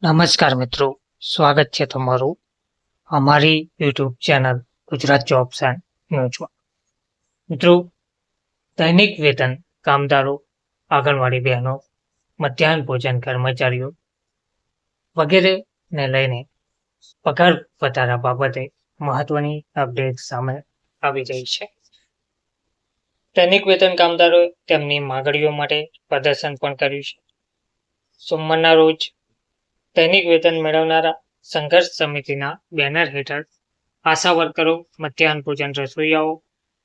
નમસ્કાર મિત્રો, સ્વાગત છે તમારું અમારી YouTube channel Gujarat jobs and ન્યૂઝમાં. મિત્રો, દૈનિક વેતન કામદારો, આંગણવાડી બહેનો, મધ્યાહન ભોજન કર્મચારીઓ વગેરેને લઈને પગાર વધારા બાબતે મહત્વની અપડેટ સામે આવી રહી છે. દૈનિક વેતન કામદારોએ તેમની માગણીઓ માટે પ્રદર્શન પણ કર્યું છે. સોમવારના રોજ દૈનિક વેતન મેળવનારા સંઘર્ષ સમિતિના બેનર હેઠળ આશા વર્કરો, મધ્યાહન ભોજન રસોઈયાઓ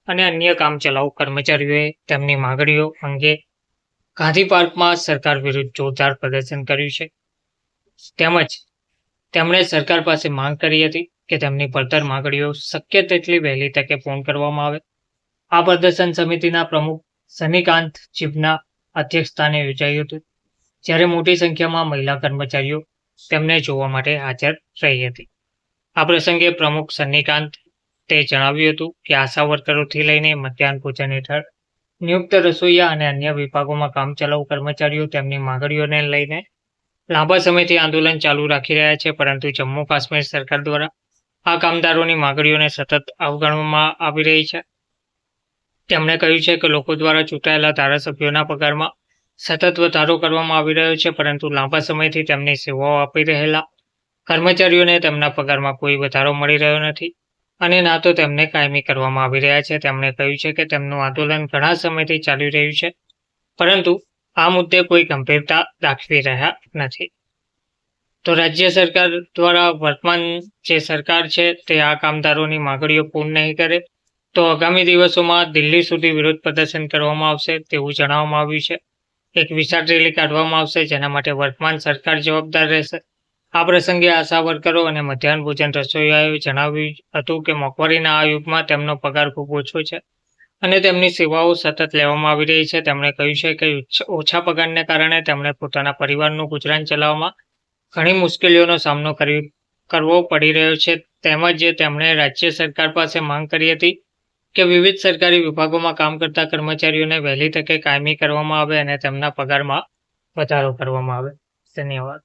અને અન્ય કામચલાઉ કર્મચારીઓએ તેમની માગણીઓ અંગે ગાંધી પાર્કમાં સરકાર વિરુદ્ધ જોરદાર પ્રદર્શન કર્યું છે. તેમજ તેમણે સરકાર પાસે માંગ કરી હતી કે તેમની પડતર માગણીઓ શક્ય તેટલી વહેલી તકે પૂર્ણ કરવામાં આવે. આ પ્રદર્શન સમિતિના પ્રમુખ સનીકાંત ચિબના અધ્યક્ષસ્થાને યોજાયું હતું, જ્યારે મોટી સંખ્યામાં મહિલા કર્મચારીઓ તેમને જોવા માટે હાજર રહી હતી. આ પ્રસંગે પ્રમુખ સનીકાંતે જણાવ્યું હતું કે આશા વર્કરોથી લઈને મધ્યાહન ભોજન હેઠળ નિયુક્ત રસોઈયા અને અન્ય વિભાગોમાં કામચલાઉ કર્મચારીઓ તેમની માંગણીઓને લઈને લાંબા સમયથી આંદોલન ચાલુ રાખી રહ્યા છે, પરંતુ જમ્મુ કાશ્મીર સરકાર દ્વારા આ કામદારોની માંગણીઓને સતત અવગણવામાં આવી રહી છે. તેમણે કહ્યું છે કે લોકો દ્વારા ચૂંટાયેલા ધારાસભ્યોના પગારમાં સતત વધારો કરવામાં આવી રહ્યો છે, પરંતુ લાંબા સમયથી તેમની સેવાઓ આપી રહેલા કર્મચારીઓને તેમના પગારમાં કોઈ વધારો મળી રહ્યો નથી અને ના તો તેમને કાયમી કરવામાં આવી રહ્યા છે. તેમણે કહ્યું છે કે તેમનું આંદોલન ઘણા સમયથી ચાલી રહ્યું છે, પરંતુ આ મુદ્દે કોઈ ગંભીરતા દાખવી રહ્યા નથી. તો રાજ્ય સરકાર દ્વારા વર્તમાન જે સરકાર છે તે આ કામદારોની માંગણીઓ પૂર્ણ નહીં કરે તો આગામી દિવસોમાં દિલ્હી સુધી વિરોધ પ્રદર્શન કરવામાં આવશે તેવું જણાવવામાં આવ્યું છે. એક વિશાળ રેલી કાઢવામાં આવશે, જેના માટે વર્તમાન સરકાર જવાબદાર રહેશે. આ પ્રસંગે આશા વર્કરો અને મધ્યાહન ભોજન રસોઈયાઓએ જણાવ્યું હતું કે મોંઘવારીના આ યુગમાં તેમનો પગાર ખૂબ ઓછો છે અને તેમની સેવાઓ સતત લેવામાં આવી રહી છે. તેમણે કહ્યું છે કે ઓછા પગારને કારણે તેમણે પોતાના પરિવારનું ગુજરાન ચલાવવામાં ઘણી મુશ્કેલીઓનો સામનો કરવો પડી રહ્યો છે. તેમજ તેમણે રાજ્ય સરકાર પાસે માંગ કરી હતી કે વિવિધ સરકારી વિભાગોમાં કામ કરતા કર્મચારીઓને વહેલી તકે કાયમી કરવામાં આવે અને તેમના પગારમાં વધારો કરવામાં આવે. ધન્યવાદ.